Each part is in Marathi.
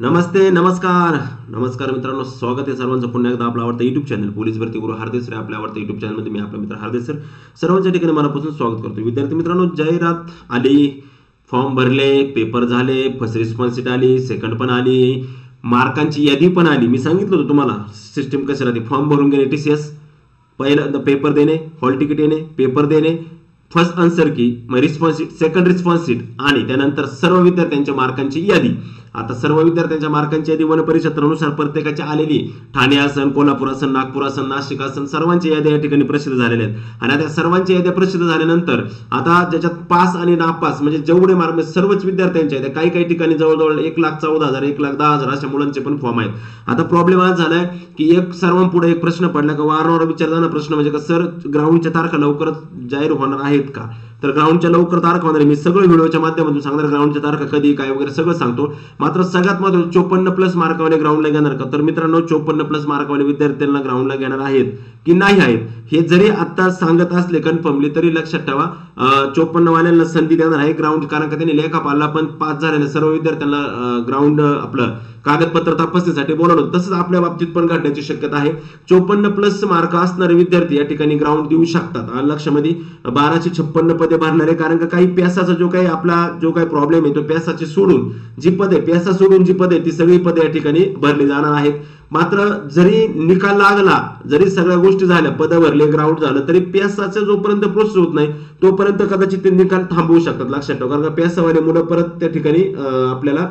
नमस्ते, नमस्कार नमस्कार मित्रांनो, स्वागत आहे सर्वांचं पुन्हा एकदा आपला आवडता युट्यूब चॅनल पोलीस भरती गुरु हार्दिक सर आपल्या आवडता युट्यूब चॅनलमध्ये मी आपला मित्र हार्दिक सर सर्वांच्या ठिकाणी मनापासून स्वागत करतो. विद्यार्थी मित्रांनो, जाहिरात आली, फॉर्म भरले, पेपर झाले, फर्स्ट रिस्पॉन्स शीट आली, सेकंड पण आली, मार्कांची यादी पण आली. मी सांगितलं होतं तुम्हाला सिस्टीम कशी राहते. फॉर्म भरून घेणे, TCS, पहिला पेपर देणे, हॉल तिकीट येणे, पेपर देणे, फर्स्ट आन्सर की, मग response sheet, second response sheet आणि त्यानंतर सर्व विद्यार्थ्यांच्या मार्कांची यादी. आता सर्व विद्यार्थ्यांच्या मार्कांची यादी वनपरिक्षेत्रानुसार प्रत्येकाची आलेली. ठाणे असन, कोल्हापूर असन, नागपूर असन, नाशिक असन, सर्वांच्या याद्या या ठिकाणी प्रसिद्ध झालेल्या आहेत. आणि आता सर्वांच्या याद्या प्रसिद्ध झाल्यानंतर आता ज्याच्यात पास आणि नापास म्हणजे जेवढे मार्क सर्वच विद्यार्थ्यांच्या याद्या, काही काही ठिकाणी जवळजवळ 1,14,000 1,10,000 अशा मुलांचे पण फॉर्म आहेत. आता प्रॉब्लेम आज झालाय की एक सर्वांपुढे एक प्रश्न पडला का वारंवार विचारला जाणारा प्रश्न म्हणजे का सर ग्राउंडच्या तारखा लवकरच जाहीर होणार आहेत का? तर ग्राउंडच्या लवकर तारखा होणार आहे. मी सगळं व्हिडिओच्या माध्यमातून सांगणार ग्राउंडच्या तारखा कधी काय वगैरे सगळं सांगतो. मात्र सगळ्यात महत्त्वाचं 54+ मार्कावाले ग्राउंडला घेणार का? तर मित्रांनो, 54+ मार्कावाले विद्यार्थ्यांना ग्राउंडला घेणार आहेत की नाही आहेत हे जरी आता सांगत असले कन्फर्मली तरी लक्षात ठेवा 54 वाल्यांना संधी देणार आहे ग्राउंड. कारण का त्यांनी लेखापालला पण पास झालेल्या सर्व विद्यार्थ्यांना ग्राउंड आपलं कागदपत्र तपासणीसाठी बोलावलं होतं. तसंच आपल्या बाबतीत पण घडण्याची शक्यता आहे. 54+ मार्क असणारे विद्यार्थी या ठिकाणी ग्राउंड देऊ शकतात. लक्षामध्ये 1256 पदे भरणारे, कारण का काही पेसाचा जो काही आपला जो काही प्रॉब्लेम आहे तो पेसाची सोडून जी पदे पेसा सोडून जी पदे ती सगळी पदे या ठिकाणी भरली जाणार आहेत. मात्र जरी निकाल लागला, जरी सगळ्या गोष्टी झाल्या, पद भरले, ग्राउंड झालं, तरी पेसाचं जोपर्यंत प्रोसेस होत नाही तोपर्यंत कदाचित ते निकाल थांबवू शकतात. लक्षात ठेवा, कारण का पेसावाले मुलं परत त्या ठिकाणी आपल्याला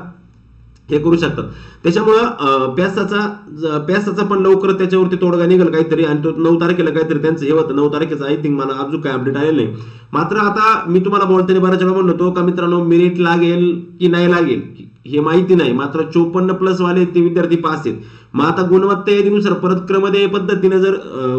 हे करू शकतात. त्याच्यामुळं प्यासाचा पण लवकर त्याच्यावरती तोडगा निघेल काहीतरी. आणि तो 9 तारखेला काहीतरी त्यांचं हे होतं. 9 तारखेचं आय थिंक मला अजून काय अपडेट आलेलं नाही. मात्र आता मी तुम्हाला बोलताना बऱ्याच वेळा म्हणलो होतो का मित्रांनो, मेरिट लागेल की नाही लागेल हे माहिती नाही. मात्र 54+ वाले ते विद्यार्थी पास आहेत. मग आता गुणवत्ता यादीनुसार परत क्रमदेय पद्धतीने जर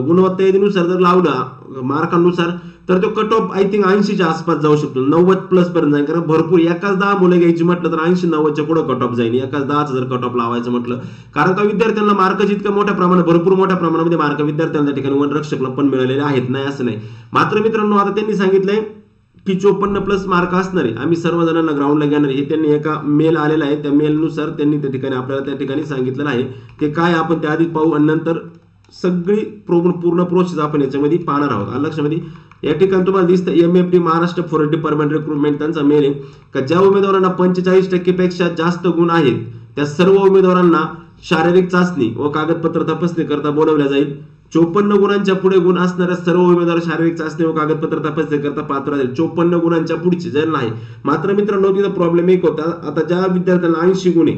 गुणवत्ता यादीनुसार जर लावला मार्कांनुसार तर तो कट ऑफ आय थिंक 80च्या आसपास जाऊ शकतो. 90+ पर्यंत जाईल. कारण भरपूर एकाच 10 मुलं घ्यायची म्हटलं तर 80-90च्या पुढे कट ऑफ जाईल. एकाच 10चं जर कट ऑफ लावायचं म्हटलं, कारण का विद्यार्थ्यांना मार्क जितकं मोठ्या प्रमाणात भरपूर मोठ्या प्रमाणामध्ये मार्क विद्यार्थ्यांच्या ठिकाणी वनरक्षकला पण मिळालेले आहेत, नाही असं नाही. मात्र मित्रांनो, आता त्यांनी सांगितलंय की 54+ मार्क असणारे आम्ही सर्वजणांना ग्राउंडला घेणार. हे त्यांनी एका मेल आलेला आहे. त्या मेलनुसार त्यांनी त्या ठिकाणी आपल्याला त्या ठिकाणी सांगितलेलं आहे. ते काय आपण त्या आधी पाहू आणि नंतर सगळी पूर्ण प्रोसेस आपण याच्यामध्ये पाहणार आहोत. लक्षामध्ये या ठिकाणी तुम्हाला दिसतं MFD Maharashtra forest department recruitment त्यांचा मेल आहे का ज्या उमेदवारांना 45% पेक्षा जास्त गुण आहेत त्या सर्व उमेदवारांना शारीरिक चाचणी व कागदपत्र तपासणी करता बोलवल्या जाईल. 54 गुणांच्या पुढे गुण असणाऱ्या सर्व उमेदवार शारीरिक चाचणी व कागदपत्र तपासणी करता पात्र राहील. 54 गुणांच्या पुढचे जर नाही. मात्र मित्रांनो, तिथं प्रॉब्लेम एक होता. आता ज्या विद्यार्थ्यांना 80 गुण आहे,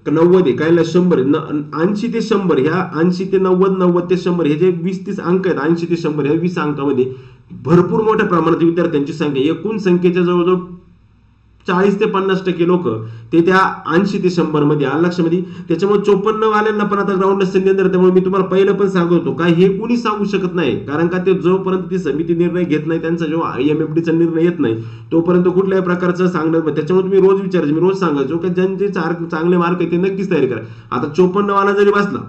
90 काहीला 100, 80 ते 100, ह्या 80 ते 90, 90 ते 100 हे जे 20-30 अंक आहेत, 80 ते 100 ह्या 20 अंकामध्ये भरपूर मोठ्या प्रमाणात विद्यार्थ्यांची संख्या, एकूण संख्येच्या जवळजवळ 40 ते 50% लोक ते त्या 80 ते 100 मध्ये लक्षामध्ये. त्याच्यामुळे 54 वाल्यांना पण आता ग्राउंडला संधी देणार. त्यामुळे मी तुम्हाला पहिलं पण सांगतो काय हे कुणी सांगू शकत नाही, कारण का ते जोपर्यंत ती समिती निर्णय घेत नाही, त्यांचा जेव्हा MFDचा निर्णय येत नाही तोपर्यंत कुठल्याही प्रकारचं सांगणार. त्याच्यामुळे तुम्ही रोज विचारायचं, मी रोज सांगायचो की ज्यांचे चांगले मार्क आहेत ते नक्कीच तयारी करा. आता 54 वाला जरी बसला,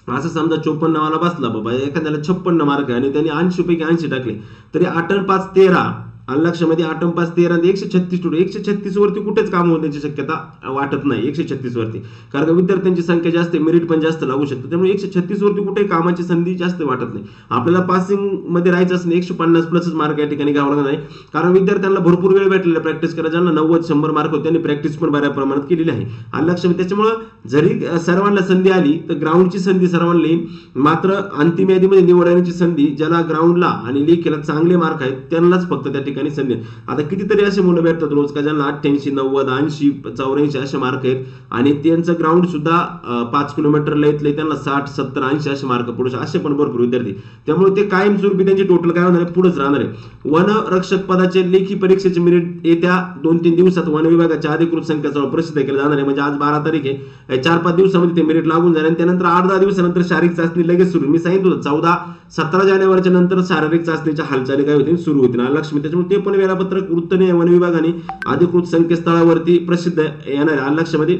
असं समजा 54 वाला बसला बाबा, एखाद्याला 56 मार्क आहे आणि त्यांनी 80 पैकी 80 टाकले तरी 8 आणि 5 13 लक्षामध्ये 8 आणि 5 13 136 136 वरती कुठेच काम होण्याची शक्यता वाटत नाही. 136 वरती, कारण का विद्यार्थ्यांची संख्या जास्त, मेरिट पण जास्त लागू शकतं. त्यामुळे 136 वरती कुठे कामाची संधी जास्त वाटत नाही. आपल्याला पासिंग मध्ये राहायचं असं 150+ मार्क या ठिकाणी घ्यावं लागणार नाही, कारण विद्यार्थ्यांना भरपूर वेळ भेटलेला प्रॅक्टिस करायला. ज्यांना 90-100 मार्क होते त्यांनी प्रॅक्टिस पण बऱ्या प्रमाणात केलेली आहे. लक्षामध्ये त्याच्यामुळे जरी सर्वांना संधी आली तर ग्राउंडची संधी सर्वांना येईल. मात्र अंतिम यादीमध्ये निवडण्याची संधी ज्याला ग्राउंडला आणि लेखीला चांगले मार्क आहेत त्यांनाच फक्त त्या ठिकाणी संधी. आता कितीतरी असे मुलं भेटतात रोज का ज्यांना 88, 90, 80, 84 असे मार्क आहेत आणि त्यांचं ग्राउंड सुद्धा 5 किलोमीटरला येतले, त्यांना 60, 70, 80 असे मार्क पडू शकतात. असे पण भरपूर विद्यार्थी. त्यामुळे ते कायमस्वरूपी त्यांची टोटल काय होणार आहे, पुढेच राहणार आहे. वन रक्षक पदाचे लेखी परीक्षेचे मेरिट येत्या 2-3 दिवसात वन विभागाच्या अधिकृत संकेतस्थळावर प्रसिद्ध केले जाणार आहे. म्हणजे आज 12 तारीख आहे, 4-5 दिवसामध्ये ते मेरिट लागून जाईल आणि त्यानंतर 8-10 दिवसानंतर शारीरिक चाचणी लगेच सुरू. मी सांगितलं होतं 14-17 जानेवारीच्या नंतर शारीरिक चाचणीच्या हालचाली काय होतील, सुरू होतील. लक्ष्मी त्याच्यामुळे ते पण वेळापत्रक वृत्तने वन विभागाने अधिकृत संकेतस्थळावरती प्रसिद्ध येणार आहे. लक्षामध्ये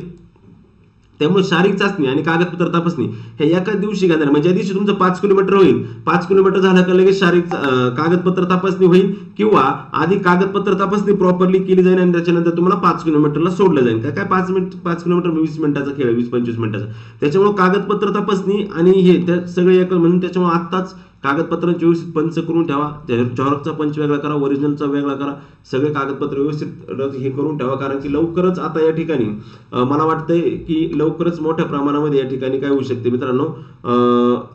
त्यामुळे शारीरिक चाचणी आणि कागदपत्र तपासणी हे एकाच दिवशी घेणार. म्हणजे ज्या दिवशी तुमचं 5 किलोमीटर होईल, 5 किलोमीटर झालं का लगेच शारीरिक कागदपत्र तपासणी होईल, किंवा आधी कागदपत्र तपासणी प्रॉपरली केली जाईल आणि त्याच्यानंतर तुम्हाला 5 किलोमीटरला सोडलं जाईल. काय 5 किलोमीटर 20 मिनिटाचा खेळ, 20-25 मिनिटाचा. त्याच्यामुळे कागदपत्र तपासणी आणि हे सगळे एक म्हणून त्याच्यामुळे आत्ताच कागदपत्रांची व्यवस्थित पंच करून ठेवा. झेरॉक्सचा पंच वेगळा करा, ओरिजिनलचा वेगळा करा, सगळे कागदपत्र व्यवस्थित हे करून ठेवा. कारण की लवकरच आता या ठिकाणी मला वाटतंय की लवकरच मोठ्या प्रमाणामध्ये या ठिकाणी काय होऊ शकते मित्रांनो,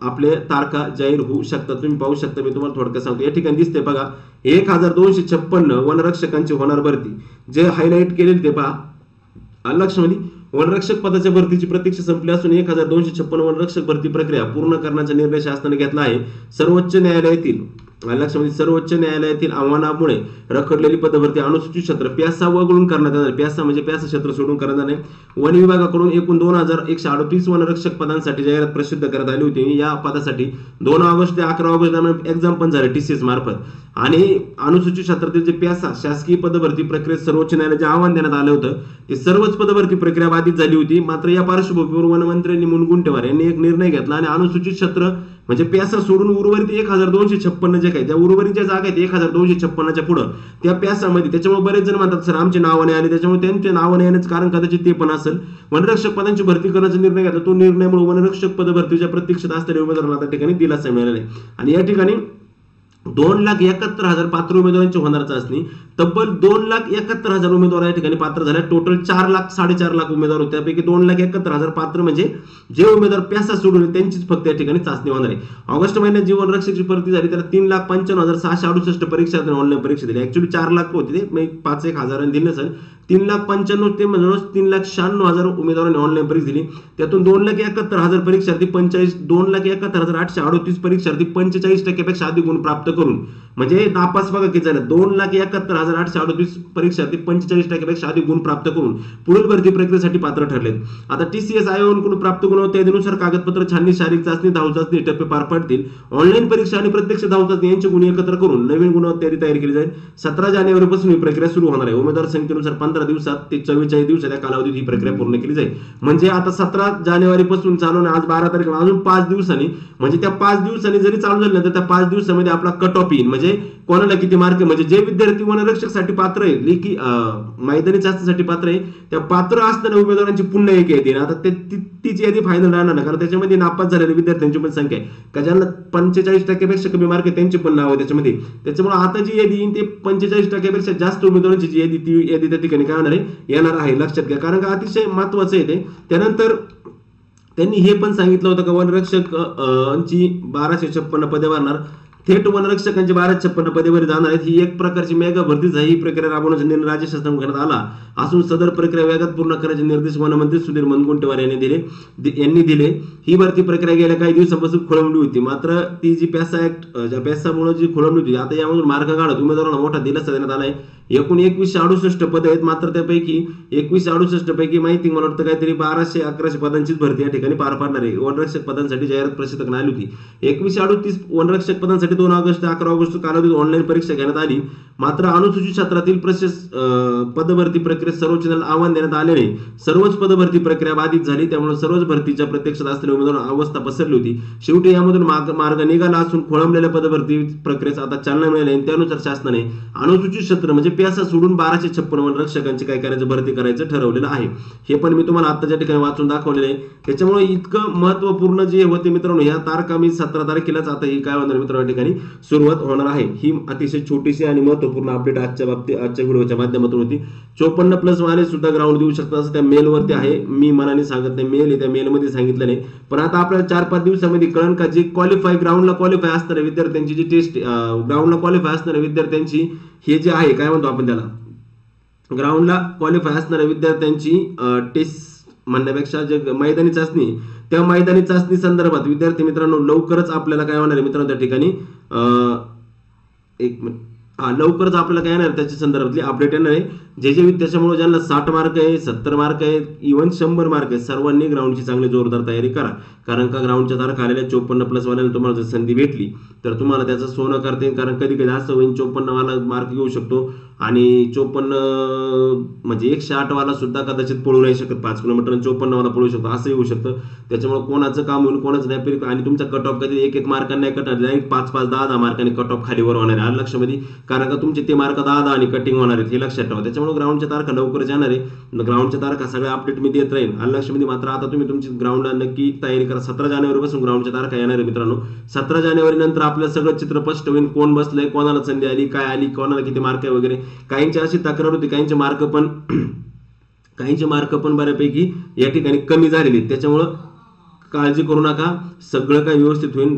आपले तारखा जाहीर होऊ शकतात. तुम्ही पाहू शकता, मी तुम्हाला थोडक्यात सांगतो. या ठिकाणी दिसते बघा 1256 वनरक्षकांची होणार भरती. जे हायलाईट केलेले ते पहा लक्षमध्ये. वनरक्षक पदाच्या भरतीची प्रतीक्षा संपली असून 1256 वनरक्षक भरती प्रक्रिया पूर्ण करण्याचा निर्णय शासनाने घेतला आहे. सर्वोच्च न्यायालयातील आव्हानामुळे रखडलेली पदभरती अनुसूचित क्षेत्र प्यासा वगळून करण्यात येणार. प्यासा म्हणजे प्यासा क्षेत्र सोडून करण्यात नाही. वन विभागाकडून एकूण 2138 वनरक्षक पदांसाठी जाहिरात प्रसिद्ध करण्यात आली होती. या पदासाठी 2 ऑगस्ट ते 11 ऑगस्ट दरम्यान एक्झाम पण झाले TCS मार्फत. आणि अनुसूचित क्षेत्रातील जे प्यासा शासकीय पदभरती प्रक्रियेत सर्वोच्च न्यायालयाचे आव्हान देण्यात आलं होतं. ते सर्वच पदभरती प्रक्रिया बाधित झाली होती. मात्र या पार्श्वभूमीवर वनमंत्र्यांनी मुनगंटीवार यांनी एक निर्णय घेतला आणि अनुसूचित क्षेत्र म्हणजे प्यासा सोडून उर्वरित 1256 जे काही त्या उर्वरित ज्या जागा आहेत 1256च्या पुढं त्या प्यासामध्ये. त्याच्यामुळे बरेच जण म्हणतात सर आमचे नावं नाही आले, त्याच्यामुळे त्यांचे नावं नाही येण्याचं कारण कदाचित ते पण असेल. वनरक्षक पदांची भरती करण्याचा निर्णय घेतला. तो निर्णयामुळे वनरक्षक पदभरतीच्या प्रतीक्षेत असलेल्या उमेदवारांना त्या ठिकाणी दिलासा मिळालेला आहे. आणि या ठिकाणी 2,71,000 पात्र उमेदवारांची होणार चाचणी. तब्बल 2,71,000 उमेदवार या ठिकाणी पात्र झाले. टोटल 4,00,000-4.5 लाख उमेदवार होते. त्यापैकी 2,71,000 पात्र म्हणजे जे उमेदवार प्यासा सोडून त्यांचीच फक्त या ठिकाणी चाचणी होणार आहे. ऑगस्ट महिन्यात जी वनरक्षकची भरती झाली त्याला 3,95,668 परीक्षार्थी ऑनलाईन परीक्षा दिली. ऍक्च्युअली 4 लाख होते ते 5,000 दिले सर. 3,95,000 ते म्हणजे 3,96,000 उमेदवारांनी ऑनलाईन परीक्षा दिली. त्यातून 2,71,000 परीक्षार्थी 2,71,838 परीक्षार्थी 45% अधिक गुण प्राप्त करून म्हणजे नापास बघा किती झालं. 2,71,838 परीक्षार्थी 45% अधिक गुण प्राप्त करून पुढील भरती प्रक्रियेसाठी पात्र ठरले. आता TCS आयोगाकडून प्राप्त गुण त्यानुसार कागदपत्र छाननी, शारीरिक चाचणी, धाव चाचणी टप्पे पार पडतील. ऑनलाईन परीक्षा आणि प्रत्यक्ष धाव चाचणी यांचे गुण एकत्र करून नवीन गुणवत्ता तयारी केली जाईल. 17 जानेवारीपासून ही प्रक्रिया सुरू होणार आहे. उमेदवार संख्येनुसार 15 दिवसात ते 44 दिवसाच्या कालावधीत ही प्रक्रिया पूर्ण केली जाईल. म्हणजे आता 17 जानेवारीपासून चालू आहे, आज 12 तारीख, अजून 5 दिवसांनी म्हणजे त्या 5 दिवसांनी जरी चालू झालं तर त्या 5 दिवसामध्ये आपला कट ऑफ येईल. म्हणजे कोणाला किती मार्क, म्हणजे जे विद्यार्थी वनरक्षकसाठी पात्र आहे, लेखी मैदानी चाचणीसाठी पात्र आहे, त्या पात्र असणाऱ्या उमेदवारांची पुन्हा एक यादी. आता तीच यादी फायनल राहणार ना, कारण त्याच्यामध्ये नापास झालेल्या विद्यार्थ्यांची पण संख्या आहे का ज्यांना 45% कमी मार्क आहे त्यांचे पण नाव आहे त्याच्यामध्ये. त्याच्यामुळे आता जी यादी येईल ते 45% जास्त उमेदवारांची जी यादी ती यादी त्या ठिकाणी काय होणार आहे, येणार आहे. लक्षात घ्या, कारण का अतिशय महत्वाचं आहे ते. त्यानंतर त्यांनी हे पण सांगितलं होतं का वनरक्षकांची 1256 पदे भरणार. थेट वनरक्षकांची 1256 पदेवर जाणार आहेत. ही एक प्रकारची मेगा भरतीच आहे. ही प्रक्रिया राबवण्याचा निर्णय राज्य शासनाकडून घेण्यात आला असून सदर प्रक्रिया वेगात पूर्ण करण्याचे निर्देश वनमंत्री सुधीर मुनगंटीवार यांनी दिले. ही भरती प्रक्रिया गेल्या काही दिवसांपासून खोळंबली होती. मात्र ती जी प्यासामुळे जी खोळंबली होती, आता यामधून मार्ग काढत उमेदवारांना मोठा दिलासा देण्यात आलाय. एकूण 2168 पदे आहेत. मात्र त्यापैकी 2168 पैकी माहिती मला वाटतं काहीतरी 1200-1100 पदांचीच भरती या ठिकाणी पार पाडणार आहे. वनरक्षक पदांसाठी जाहिरात प्रसिद्ध करण्यात आली होती. 2138 वनरक्षक पदांसाठी 2 ऑगस्ट ते 11 ऑगस्ट कालावधीत ऑनलाईन परीक्षा घेण्यात आली. मात्र अनुसूचित क्षेत्रातील पदभरती प्रक्रियेत सर्वोच्च न्यायालयात आव्हान देण्यात आले नाही. सर्वच पदभरती प्रक्रिया बाधित झाली. त्यामुळे सर्वच भरतीच्या प्रत्यक्षात असलेल्या उमेदवारांना अवस्था पसरली होती. शेवटी यामधून मार्ग निघाला असून खोळंबलेल्या पदभरती प्रक्रियेस आता चालना मिळाली. त्यानुसार शासनाने अनुसूचित क्षेत्र म्हणजे प्यासा सोडून 1256 वनरक्षकांची काय करायचं, भरती करायचं ठरवलेलं आहे. हे पण मी तुम्हाला आताच्या ठिकाणी वाचून दाखवलेलं आहे. त्याच्यामुळे इतकं महत्वपूर्ण जे होते मित्रांनो, या तारखा मी 17 तारखेलाच आता ही काय होणार मित्रांनो या ठिकाणी सुरुवात होणार आहे. ही अतिशय छोटीशी आणि महत्वपूर्ण अपडेट आजच्या व्हिडिओच्या माध्यमातून होती. 54+ वाले सुद्धा ग्राउंड देऊ शकतात असं त्या मेलवरती आहे. मी मनाने सांगत नाही, मेल आहे त्या मेलमध्ये सांगितलं नाही. पण आता आपल्याला 4-5 दिवसामध्ये कळण का जे ग्राउंडला क्वालिफाय असणाऱ्या विद्यार्थ्यांची जी टेस्ट ग्राउंडला क्वालिफाय असणाऱ्या विद्यार्थ्यांची हे जे आहे काय म्हणतो आपण त्याला, ग्राउंडला क्वालिफाय असणाऱ्या विद्यार्थ्यांची टेस्ट म्हणण्यापेक्षा जे मैदानी चाचणी, त्या मैदानी चाचणी संदर्भात विद्यार्थी मित्रांनो लवकरच आपल्याला काय होणार आहे मित्रांनो त्या ठिकाणी एक मिनिट लवकरच आपल्याला काय येणार त्याच्या संदर्भातली अपडेट येणार आहे. जे त्याच्यामुळे ज्यांना 60 मार्क आहे, 70 मार्क आहे, इव्हन 100 मार्क आहे, सर्वांनी ग्राउंडची चांगली जोरदार तयारी करा. कारण का ग्राउंडच्या तारखा आलेल्या 54+ वाल्याला तुम्हाला जर संधी भेटली तर तुम्हाला त्याचं सोनं करता येईल. कारण कधी कधी असं होईल 54 वाला मार्क घेऊ शकतो आणि 54 म्हणजे 108 वाला सुद्धा कदाचित पळू नाही शकत, 5 किलोमीटर 54 वाला पळू शकतो, असंही होऊ शकतं. त्याच्यामुळे कोणाचं काम होईल कोणाचं नाही. आणि तुमचा कट ऑफ कधी 1-1 मार्कांनी नाही कटणार, डायरेक्ट 5-5, 10-10 मार्कांनी कट ऑफ खालीवर होणार आहे लक्षामध्ये. कारण का तुमचे ते मार्क 10-10 आणि कटिंग होणार आहेत हे लक्षात ठेवा. त्याच्यामुळे ग्राउंडच्या तारखा लवकरच येणार आहे. ग्राउंडच्या तारखा सगळ्या अपडेट मी देत राहील लक्षामध्ये. मात्र आता तुम्ही तुमची ग्राउंडला नक्की तयारी करा. 17 जानेवारीपासून ग्राउंडच्या तारखा येणार आहे मित्रांनो. 17 जानेवारी नंतर आपलं सगळं चित्र स्पष्ट होईल. कोण बसलंय, कोणाला संधी आली, काय आली, कोणाला किती मार्क आहे वगैरे. काहींची अशी तक्रार होती काहींचे मार्क पण बऱ्यापैकी या ठिकाणी कमी झालेले. त्याच्यामुळं काळजी करू नका, सगळं काही व्यवस्थित होईल,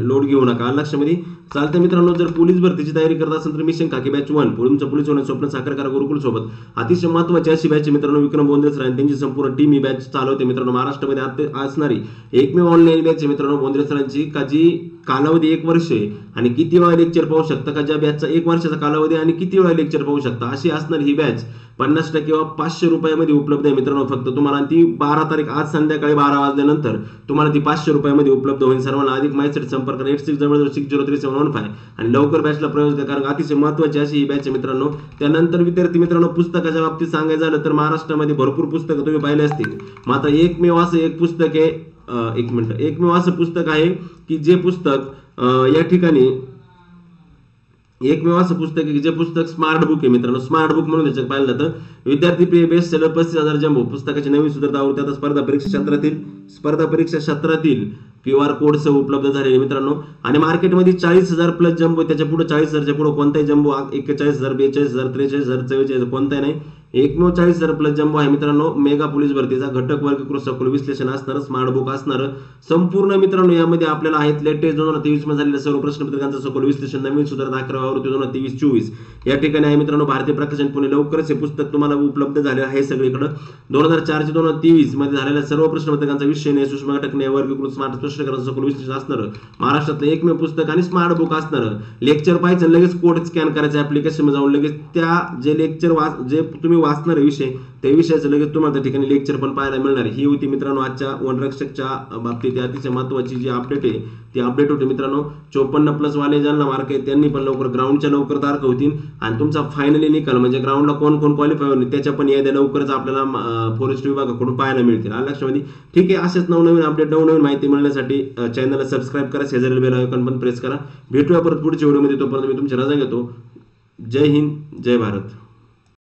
लोड घेऊ नका लक्षामध्ये. चालतं मित्रांनो, जर पोलीस भरतीची तयारी करत असेल तर मिशन खाकी बॅच 1 तुमचं पोलीस होण्याचं स्वप्न साकार करा गुरुकुल सोबत. अतिशय महत्त्वाची अशी बॅच मित्रांनो, विक्रम बोंद्रे सर आणि त्यांची संपूर्ण टीम ही बॅच चालवते मित्रांनो. महाराष्ट्रामध्ये असणारी एकमेव ऑनलाईन बॅच मित्रांनो बोंद्रे सरांची, का जी कालावधी 1 वर्ष आहे आणि किती वेळा लेक्चर पाहू शकता, का ज्या बॅचचा 1 वर्षाचा कालावधी आणि किती वेळा लेक्चर पाहू शकता अशी असणार ही बॅच. 50% किंवा 500 रुपयामध्ये उपलब्ध आहे मित्रांनो फक्त तुम्हाला. ती 12 तारीख आज संध्याकाळी 12 वाजल्यानंतर तुम्हाला ती 500 रुपयामध्ये उपलब्ध होईल. सर्वांना अधिक माहितीसाठी संपर्क 8600603715 आणि लवकर बॅचला प्रवेश द्या. कारण अतिशय महत्त्वाची अशी ही बॅच आहे मित्रांनो. त्यानंतर विद्यार्थी मित्रांनो, पुस्तकाच्या बाबतीत सांगायचं झालं तर महाराष्ट्रामध्ये भरपूर पुस्तकं तुम्ही पाहिले असतील, मात्र एकमेव असं एक पुस्तक आहे, एकमेव असं पुस्तक आहे की जे पुस्तक या ठिकाणी एकमेव असं पुस्तक आहे की जे पुस्तक स्मार्ट बुक आहे मित्रांनो. स्मार्ट बुक म्हणून त्याच्यात पाहिलं जातं. विद्यार्थी प्रिय बेस्ट सेलर 35,000 जम्बो पुस्तकाची नवीन सुधारित आवृत्ती आता स्पर्धा परीक्षा क्षेत्रातील QR कोड सह उपलब्ध झालेले मित्रांनो. आणि मार्केटमध्ये 40,000+ जम्बो, त्याच्या पुढे 40,000च्या पुढे कोणताही जम्बो 41,000, 42,000, 43,000, 44,000 कोणताही नाही. एकमेव 40,000+ जम्बो आहे मित्रांनो. मेगा पोलीस भरतीचा घटक वर्गीकृत सखोल विश्लेषण असणारं स्मार्ट बुक असणारं संपूर्ण मित्रांनो. यामध्ये आपल्याला आहेत लेटेस्ट 2023 मध्ये झालेल्या सर्व प्रश्नपत्रिकांचं सखोल विश्लेषण, नवीन सुधारित 11वी आवृत्ती 2023-24 या ठिकाणी आहे मित्रांनो. भारतीय प्रकाशन पुणे लवकरच हे पुस्तक तुम्हाला उपलब्ध झाले आहे सगळीकडे. 2004 ते 2023 मध्ये झालेल्या सर्व प्रश्नपत्रिकांचा विषय सुषमा घटकने वर्गीकृत स्मार्ट स्पष्टीकरण सखोल विश्लेषण असणारं महाराष्ट्रातलं एकमेव पुस्तक आणि स्मार्ट बुक असणारं. लेक्चर पाहायचं लगेच कोड स्कॅन करायचं ऍप्लिकेशन मध्ये जाऊन लगेच त्या जे लेक्चर जे तुम्ही वाचणार विषय त्या विषयाचं लगेच तुम्हाला त्या ठिकाणी लेक्चर पण पाहायला मिळणार. ही होती मित्रांनो आजच्या वनरक्षकच्या बाबतीत अतिशय महत्त्वाची जी अपडेट आहे ती अपडेट होते मित्रांनो. 54+ वाले ज्यांना मार्क आहे त्यांनी पण लवकर ग्राउंडच्या लवकर तारखा होतील आणि तुमचा फायनली निकाल म्हणजे ग्राउंडला कोण कोण क्वालिफाय होईल त्याच्या पण याद्या लवकरच आपल्याला फॉरेस्ट विभागाकडून पाहायला मिळतील लक्षामध्ये. ठीक आहे, असेच नवनवीन अपडेट नवनवीन माहिती मिळण्यासाठी चॅनलला सबस्क्राईब करा, शेजारील बेल आयकॉन पण प्रेस करा. भेटूया परत पुढच्या व्हिडिओमध्ये. तोपर्यंत मी तुमची रजा घेतो. जय हिंद, जय भारत.